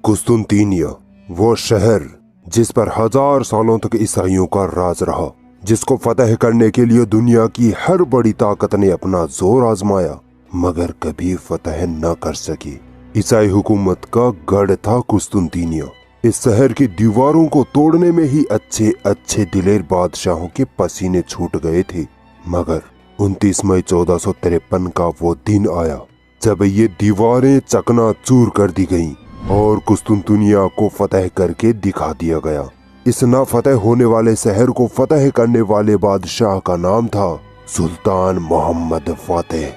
कुस्तुनतीनिया, वो शहर जिस पर 1000 सालों तक ईसाइयों का राज रहा, जिसको फतह करने के लिए दुनिया की हर बड़ी ताकत ने अपना जोर आजमाया मगर कभी फतह न कर सकी। ईसाई हुकूमत का गढ़ था कुस्तुनतीनिया। इस शहर की दीवारों को तोड़ने में ही अच्छे अच्छे दिलेर बादशाहों के पसीने छूट गए थे, मगर 29 मई 1453 का वो दिन आया जब ये दीवारें चकनाचूर कर दी गईं और कुस्तुनतीनिया को फतह करके दिखा दिया गया। इस ना फतह होने वाले शहर को फतह करने वाले बादशाह का नाम था सुल्तान मोहम्मद फातेह।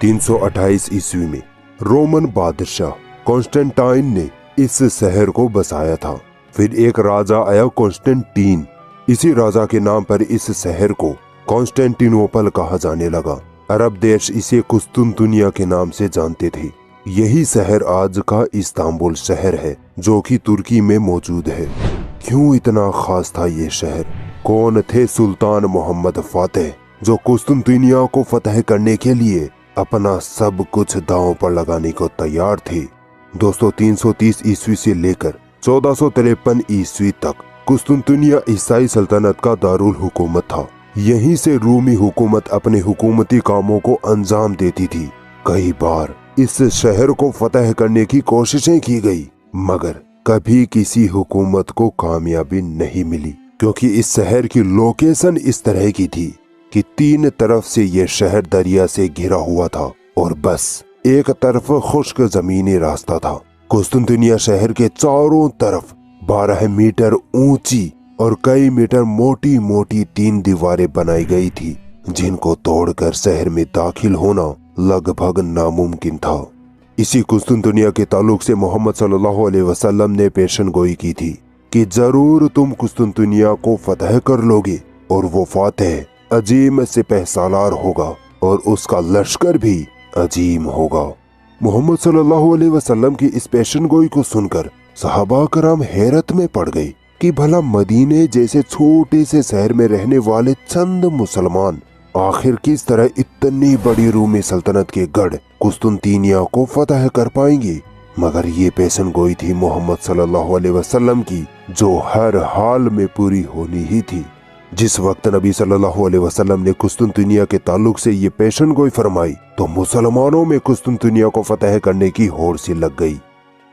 328 ईस्वी में रोमन बादशाह कॉन्स्टेंटाइन ने इस शहर को बसाया था। फिर एक राजा आया कॉन्स्टेंटीन। इसी राजा के नाम पर इस शहर को कॉन्स्टेंटिनोपल कहा जाने लगा। अरब देश इसे कुस्तुनतीनिया के नाम से जानते थे। यही शहर आज का इस्तांबुल शहर है जो कि तुर्की में मौजूद है। क्यों इतना खास था ये शहर? कौन थे सुल्तान मोहम्मद फातेह जो कुस्तुनतीनिया को फतह करने के लिए अपना सब कुछ दांव पर लगाने को तैयार थे? दोस्तों, 330 ईस्वी से लेकर 1453 ईस्वी तक कुस्तुनतीनिया ईसाई सल्तनत का दारुल हुकूमत था। यहीं से रूमी हुकूमत अपने हुकूमती कामों को अंजाम देती थी। कई बार इस शहर को फतह करने की कोशिशें की गई मगर कभी किसी हुकूमत को कामयाबी नहीं मिली, क्योंकि इस शहर की लोकेशन इस तरह की थी कि 3 तरफ से ये शहर दरिया से घिरा हुआ था और बस एक तरफ खुश्क जमीनी रास्ता था। कुस्तुनतीनिया शहर के चारों तरफ 12 मीटर ऊंची और कई मीटर मोटी मोटी 3 दीवारें बनाई गई थी, जिनको तोड़कर शहर में दाखिल होना लगभग नामुमकिन था। इसी कुस्तुनतीनिया के ताल्लुक से मोहम्मद सल्लल्लाहु अलैहि वसल्लम ने पेशन गोई की थी कि जरूर तुम कुस्तुनतीनिया को फतह कर लोगे और वो फातेह अजीम सिपहसालार होगा और उसका लश्कर भी अजीम होगा। मोहम्मद सल्लल्लाहु अलैहि वसल्लम की इस पेशन गोई को सुनकर सहाबा कराम हैरत में पड़ गए कि भला मदीने जैसे छोटे से शहर में रहने वाले चंद मुसलमान आखिर किस तरह इतनी बड़ी रूमी सल्तनत के गढ़ कुस्तुनतीनिया को फतह कर पाएंगे। मगर ये पेशन गोई थी मोहम्मद सल्लल्लाहु अलैहि वसल्लम की, जो हर हाल में पूरी होनी ही थी। जिस वक्त नबी सल्लल्लाहु अलैहि वसल्लम ने कुस्तुनतीनिया के ताल्लुक से ये पेशन गोई फरमाई तो मुसलमानों में कुस्तुनतीनिया को फतह करने की होड़ सी लग गई।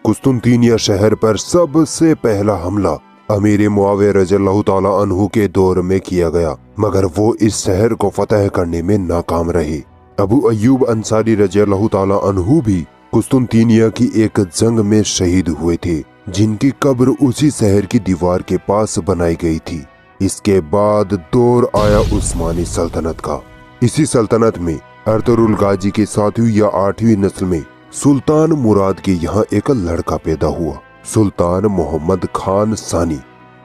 कुस्तुनतीनिया शहर पर सबसे पहला हमला अमीर मुआविया रज़ियल्लाहु ताला अन्हु के दौर में किया गया, मगर वो इस शहर को फतह करने में नाकाम रहे। अबू अय्यूब अंसारी रज़ियल्लाहु ताला अन्हु भी कुस्तुनतीनिया की एक जंग में शहीद हुए थे, जिनकी कब्र उसी शहर की दीवार के पास बनाई गई थी। इसके बाद दौर आया उस्मानी सल्तनत का। इसी सल्तनत में अर्तुगरुल गाजी के 7वीं या 8वीं नस्ल में सुल्तान मुराद के यहाँ एक लड़का पैदा हुआ, सुल्तान मोहम्मद खान सानी।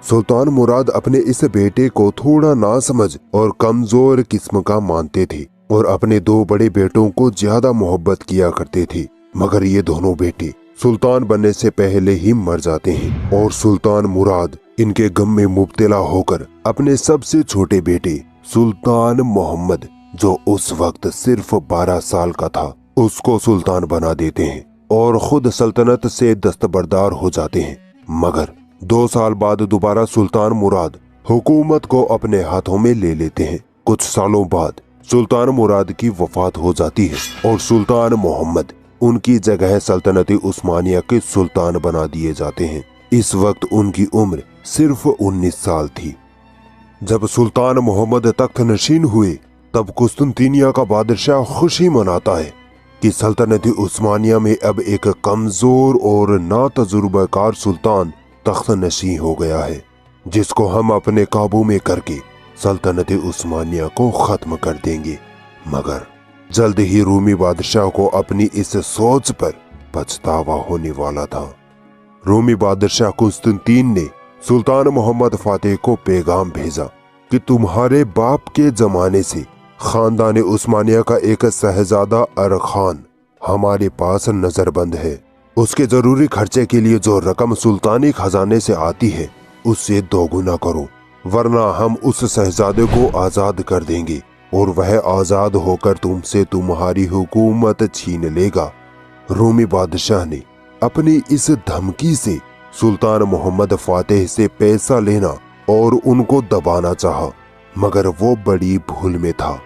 सुल्तान मुराद अपने इस बेटे को थोड़ा नासमझ और कमजोर किस्म का मानते थे और अपने 2 बड़े बेटों को ज्यादा मोहब्बत किया करते थे, मगर ये दोनों बेटे सुल्तान बनने से पहले ही मर जाते हैं और सुल्तान मुराद इनके गम में मुब्तला होकर अपने सबसे छोटे बेटे सुल्तान मोहम्मद, जो उस वक्त सिर्फ 12 साल का था, उसको सुल्तान बना देते हैं और खुद सल्तनत से दस्तबरदार हो जाते हैं। मगर 2 साल बाद दोबारा सुल्तान मुराद हुकूमत को अपने हाथों में ले लेते हैं। कुछ सालों बाद सुल्तान मुराद की वफात हो जाती है और सुल्तान मोहम्मद उनकी जगह सल्तनत उस्मानिया के सुल्तान बना दिए जाते हैं। इस वक्त उनकी उम्र सिर्फ 19 साल थी। जब सुल्तान मोहम्मद तख्त नशीन हुए तब कुस्तुनतीनिया का बादशाह खुशी मनाता है कि सल्तनत उस्मानिया में अब एक कमजोर और नातजुर्बाकार सुल्तान तख्त नशीं हो गया है, जिसको हम अपने काबू में करके सल्तनत उस्मानिया को खत्म कर देंगे। मगर जल्द ही रूमी बादशाह को अपनी इस सोच पर पछतावा होने वाला था। रूमी बादशाह कुस्तुनतीन ने सुल्तान मोहम्मद फातेह को पैगाम भेजा कि तुम्हारे बाप के जमाने से खानदान उस्मानिया का एक शहजादा अरखान हमारे पास नजरबंद है। उसके जरूरी खर्चे के लिए जो रकम सुल्तानी खजाने से आती है उससे 2 गुना करो, वरना हम उस शहजादे को आजाद कर देंगे और वह आजाद होकर तुमसे तुम्हारी हुकूमत छीन लेगा। रूमी बादशाह ने अपनी इस धमकी से सुल्तान मोहम्मद फातेह से पैसा लेना और उनको दबाना चाहा, मगर वो बड़ी भूल में था।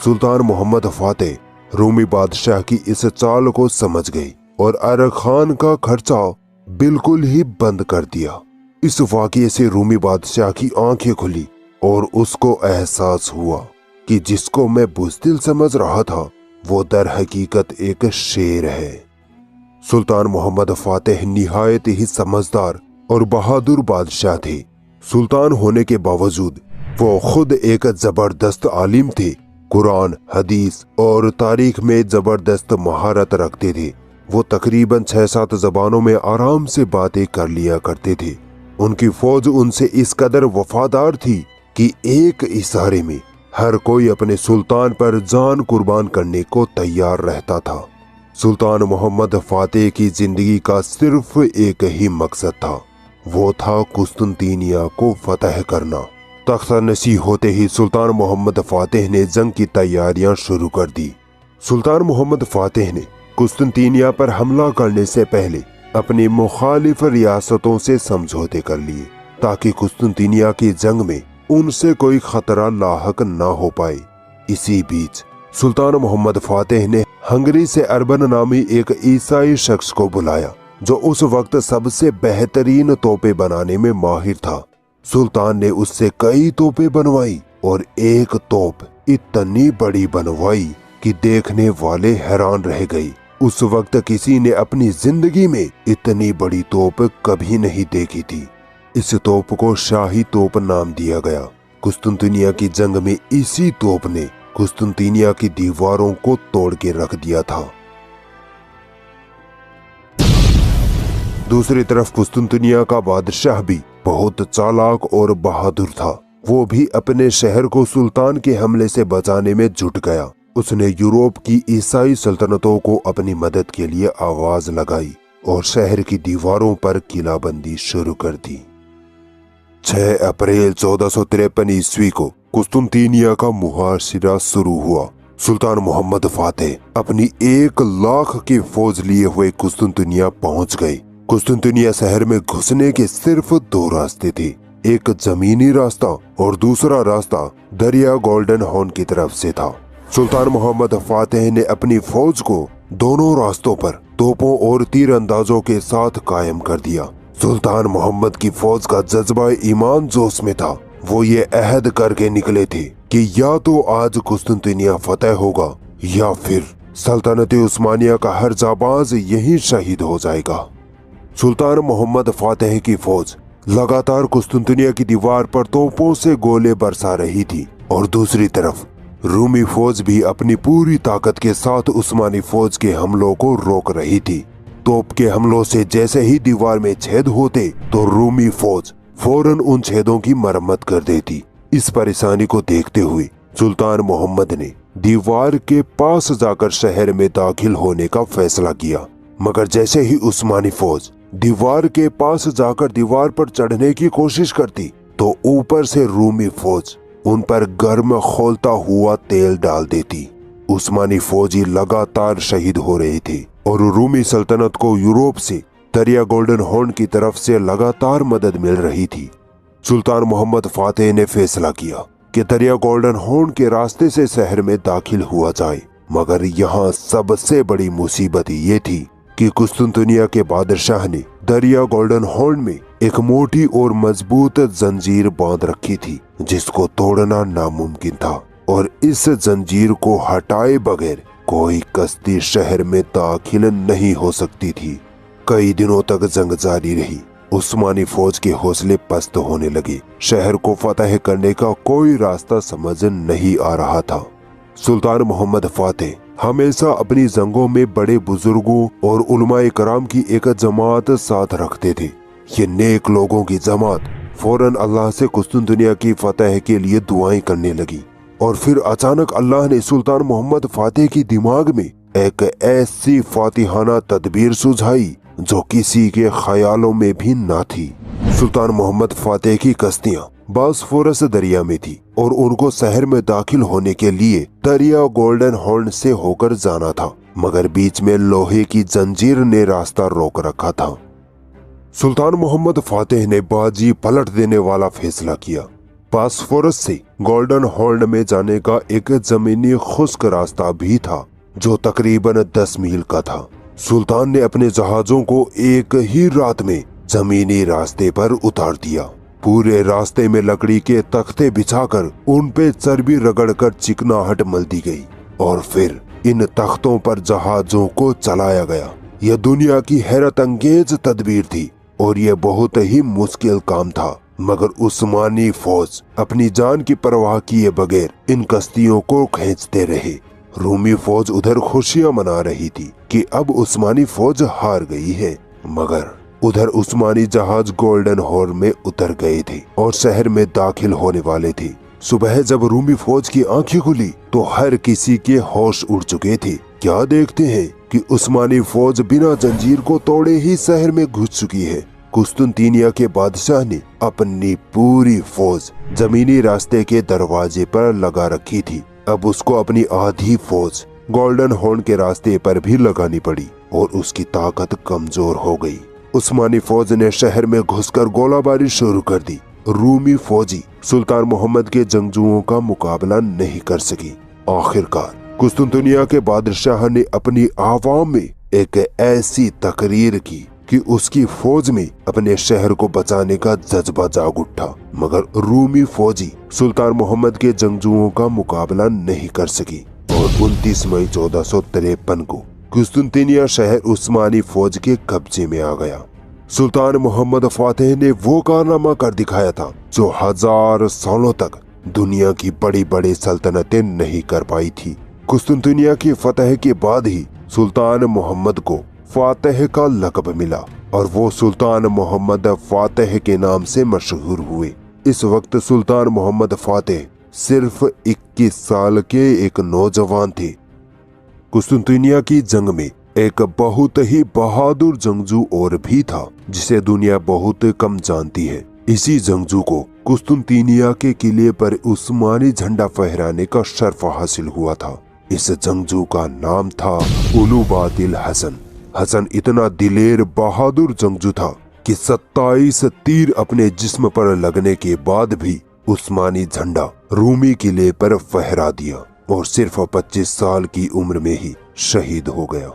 सुल्तान मोहम्मद फातेह रूमी बादशाह की इस चाल को समझ गई और अरग खान का खर्चा बिल्कुल ही बंद कर दिया। इस वाक़ये से रूमी बादशाह की आंखें खुली और उसको एहसास हुआ कि जिसको मैं बुज़दिल समझ रहा था वो दर हकीकत एक शेर है। सुल्तान मोहम्मद फातेह निहायत ही समझदार और बहादुर बादशाह थे। सुल्तान होने के बावजूद वो खुद एक जबरदस्त आलिम थे। कुरान, हदीस और तारीख में जबरदस्त महारत रखते थे। वो तकरीबन 6-7 ज़बानों में आराम से बातें कर लिया करते थे। उनकी फौज उनसे इस कदर वफादार थी कि एक इशारे में हर कोई अपने सुल्तान पर जान कुर्बान करने को तैयार रहता था। सुल्तान मोहम्मद फातेह की जिंदगी का सिर्फ एक ही मकसद था, वो था कुस्तुनतीनिया को फतह करना। तख्तानशी होते ही सुल्तान मोहम्मद फातेह ने जंग की तैयारियां शुरू कर दी। सुल्तान मोहम्मद फातेह ने कुस्तुनतीनिया पर हमला करने से पहले अपनी मुखालिफ रियासतों से समझौते कर लिए ताकि कुस्तुनतीनिया की जंग में उनसे कोई खतरा लाहक न हो पाए। इसी बीच सुल्तान मोहम्मद फातेह ने हंगरी से अरबन नामी एक ईसाई शख्स को बुलाया जो उस वक्त सबसे बेहतरीन तोपे बनाने में माहिर था। सुल्तान ने उससे कई तोपें बनवाई और एक तोप इतनी बड़ी बनवाई कि देखने वाले हैरान रह गए। उस वक्त किसी ने अपनी जिंदगी में इतनी बड़ी तोप कभी नहीं देखी थी। इस तोप को शाही तोप नाम दिया गया। कुस्तुनतीनिया की जंग में इसी तोप ने कुस्तुनतीनिया की दीवारों को तोड़ के रख दिया था। दूसरी तरफ कुस्तुनतीनिया का बादशाह भी बहुत चालाक और बहादुर था। वो भी अपने शहर को सुल्तान के हमले से बचाने में जुट गया। उसने यूरोप की ईसाई सल्तनतों को अपनी मदद के लिए आवाज लगाई और शहर की दीवारों पर किलाबंदी शुरू कर दी। 6 अप्रैल 1453 ईस्वी को कुस्तुनतीनिया का मुहासिरा शुरू हुआ। सुल्तान मोहम्मद फातेह अपनी 1 लाख की फौज लिए हुए कुस्तुनतीनिया पहुंच गए। कुस्तुनतीनिया शहर में घुसने के सिर्फ 2 रास्ते थे, एक जमीनी रास्ता और दूसरा रास्ता दरिया गोल्डन हॉर्न की तरफ से था। सुल्तान मोहम्मद फातेह ने अपनी फौज को दोनों रास्तों पर तोपों और तीरंदाजों के साथ कायम कर दिया। सुल्तान मोहम्मद की फौज का जज्बा ईमान जोश में था। वो ये अहद करके निकले थे कि या तो आज कुस्तुनतीनिया फतेह होगा या फिर सल्तनत उस्मानिया का हर जाबाज यहीं शहीद हो जाएगा। सुल्तान मोहम्मद फातेह की फौज लगातार कुस्तुनतीनिया की दीवार पर तोपों से गोले बरसा रही थी और दूसरी तरफ रूमी फौज भी अपनी पूरी ताकत के साथ उस्मानी फौज के हमलों को रोक रही थी। तोप के हमलों से जैसे ही दीवार में छेद होते तो रूमी फौज फौरन उन छेदों की मरम्मत कर देती। इस परेशानी को देखते हुए सुल्तान मोहम्मद ने दीवार के पास जाकर शहर में दाखिल होने का फैसला किया, मगर जैसे ही उस्मानी फौज दीवार के पास जाकर दीवार पर चढ़ने की कोशिश करती तो ऊपर से रूमी फौज उन पर गर्म खौलता हुआ तेल डाल देती। उस्मानी फौजी लगातार शहीद हो रहे थे और रूमी सल्तनत को यूरोप से दरिया गोल्डन हॉर्न की तरफ से लगातार मदद मिल रही थी। सुल्तान मोहम्मद फातेह ने फैसला किया कि दरिया गोल्डन हॉर्न के रास्ते से शहर में दाखिल हुआ जाए, मगर यहाँ सबसे बड़ी मुसीबत ये थी कि कुस्तुनतीनिया के बादशाह ने दरिया गोल्डन हॉर्न में एक मोटी और मजबूत जंजीर बांध रखी थी जिसको तोड़ना नामुमकिन था और इस जंजीर को हटाए बगैर कोई कश्ती शहर में दाखिल नहीं हो सकती थी। कई दिनों तक जंग जारी रही। उस्मानी फौज के हौसले पस्त होने लगे। शहर को फतह करने का कोई रास्ता समझ नहीं आ रहा था। सुल्तान मोहम्मद फातेह हमेशा अपनी जंगों में बड़े बुजुर्गों और उलमाए कराम की एक जमात साथ रखते थे। ये नेक लोगों की जमात फौरन अल्लाह से कुस्तुनतीनिया की फतह के लिए दुआएं करने लगी और फिर अचानक अल्लाह ने सुल्तान मोहम्मद फातेह की दिमाग में एक ऐसी फातिहाना तदबीर सुझाई जो किसी के ख्यालों में भी ना थी। सुल्तान मोहम्मद फातेह की कश्तियां बॉस्फोरस दरिया में थी और उनको शहर में दाखिल होने के लिए दरिया गोल्डन हॉर्न से होकर जाना था, मगर बीच में लोहे की जंजीर ने रास्ता रोक रखा था। सुल्तान मोहम्मद फातेह ने बाजी पलट देने वाला फैसला किया। बॉस्फोरस से गोल्डन हॉर्न में जाने का एक जमीनी खुश्क रास्ता भी था जो तकरीबन 10 मील का था। सुल्तान ने अपने जहाजों को एक ही रात में जमीनी रास्ते पर उतार दिया। पूरे रास्ते में लकड़ी के तख्ते बिछाकर उन पे चर्बी रगड़कर चिकनाहट मल दी गई और फिर इन तख्तों पर जहाजों को चलाया गया। यह दुनिया की हैरत अंगेज तदबीर थी और यह बहुत ही मुश्किल काम था, मगर उस्मानी फौज अपनी जान की परवाह किए बगैर इन कश्तियों को खींचते रहे। रूमी फौज उधर खुशियां मना रही थी कि अब उस्मानी फौज हार गई है, मगर उधर उस्मानी जहाज गोल्डन हॉर्न में उतर गए थे और शहर में दाखिल होने वाले थे। सुबह जब रूमी फौज की आंखें खुली तो हर किसी के होश उड़ चुके थे। क्या देखते हैं कि उस्मानी फौज बिना जंजीर को तोड़े ही शहर में घुस चुकी है। कुस्तुनतीनिया के बादशाह ने अपनी पूरी फौज जमीनी रास्ते के दरवाजे पर लगा रखी थी। अब उसको अपनी आधी फौज गोल्डन हॉर्न के रास्ते पर भी लगानी पड़ी और उसकी ताकत कमजोर हो गई। उस्मानी फौज ने शहर में घुसकर गोलाबारी शुरू कर दी। रूमी फौजी सुल्तान मोहम्मद के जंगजुओं का मुकाबला नहीं कर सकी। आखिरकार कुस्तुनतुनिया के बादशाह ने अपनी आवाम में एक ऐसी तकरीर की कि उसकी फौज में अपने शहर को बचाने का जज्बा जाग उठा, मगर रूमी फौजी सुल्तान मोहम्मद के जंगजुओं का मुकाबला नहीं कर सकी और 29 मई 1453 को कुस्तुनतुनिया शहर उस्मानी फौज के कब्जे में आ गया। सुल्तान मोहम्मद फातेह ने वो कारनामा कर दिखाया था जो 1000 सालों तक दुनिया की बड़ी बड़ी सल्तनतें नहीं कर पाई थी। कुस्तुनतुनिया की फतह के बाद ही सुल्तान मोहम्मद को फातेह का लक़ब मिला और वो सुल्तान मोहम्मद फातेह के नाम से मशहूर हुए। इस वक्त सुल्तान मोहम्मद फातेह सिर्फ 21 साल के एक नौजवान थे। कुस्तुनतुनिया की जंग में एक बहुत ही बहादुर जंगजू और भी था जिसे दुनिया बहुत कम जानती है। इसी जंगजू को कुस्तुनतुनिया के किले पर उस्मानी झंडा फहराने का शर्फ हासिल हुआ था। इस जंगजू का नाम था उलुबादिल हसन। हसन इतना दिलेर बहादुर जंगजू था कि 27 तीर अपने जिस्म पर लगने के बाद भी उस्मानी झंडा रूमी किले पर फहरा दिया और सिर्फ 25 साल की उम्र में ही शहीद हो गया।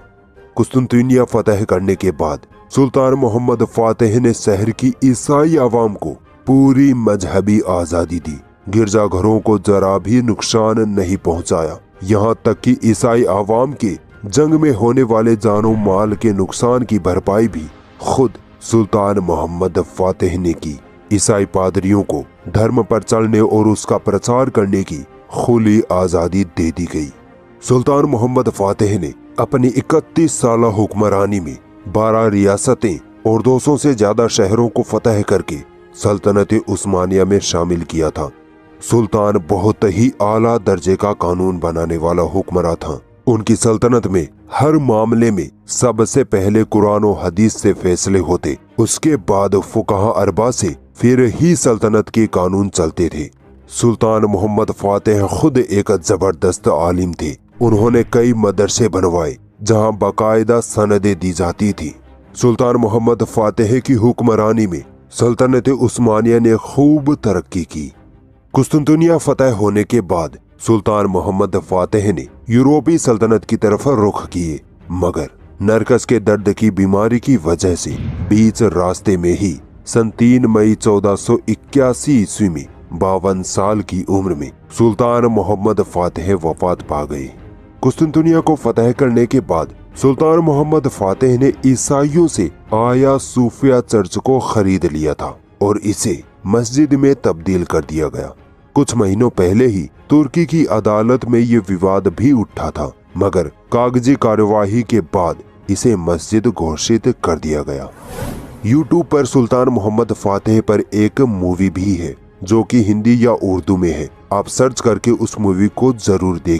कुस्तुनतुनिया फतह करने के बाद सुल्तान मोहम्मद फातेह ने शहर की ईसाई आवाम को पूरी मजहबी आजादी दी। गिरजाघरों को जरा भी नुकसान नहीं पहुंचाया। यहाँ तक कि ईसाई आवाम के जंग में होने वाले जानो माल के नुकसान की भरपाई भी खुद सुल्तान मोहम्मद फातेह ने की। ईसाई पादरियों को धर्म पर चलने और उसका प्रचार करने की खुली आजादी दे दी गई। सुल्तान मोहम्मद फातेह ने अपनी 31 साल हुक्मरानी में 12 रियासतें और 200 से ज्यादा शहरों को फतह करके सल्तनत उस्मानिया में शामिल किया था। सुल्तान बहुत ही आला दर्जे का कानून बनाने वाला हुक्मरान था। उनकी सल्तनत में हर मामले में सबसे पहले कुरान और हदीस से फैसले होते, उसके बाद फुकाहा अरबा से फिर ही सल्तनत के कानून चलते थे। सुल्तान मोहम्मद फातेह खुद एक जबरदस्त आलिम थे। उन्होंने कई मदरसे बनवाए जहां बाकायदा सनदें दी जाती थी। सुल्तान मोहम्मद फातेह की हुक्मरानी में सल्तनत उस्मानिया ने खूब तरक्की की। कुस्तुनतुनिया फतह होने के बाद सुल्तान मोहम्मद फातेह ने यूरोपी सल्तनत की तरफ रुख किए, मगर नरकस के दर्द की बीमारी की वजह से बीच रास्ते में ही सन 3 मई 1481 ईस्वी में 52 साल की उम्र में सुल्तान मोहम्मद फातेह वफात पा गए। कुस्तुनतुनिया को फतह करने के बाद सुल्तान मोहम्मद फातेह ने ईसाइयों से आया सूफिया चर्च को खरीद लिया था और इसे मस्जिद में तब्दील कर दिया गया। कुछ महीनों पहले ही तुर्की की अदालत में ये विवाद भी उठा था, मगर कागजी कार्यवाही के बाद इसे मस्जिद घोषित कर दिया गया। यूट्यूब पर सुल्तान मोहम्मद फातेह पर एक मूवी भी है जो कि हिंदी या उर्दू में है। आप सर्च करके उस मूवी को जरूर देखें।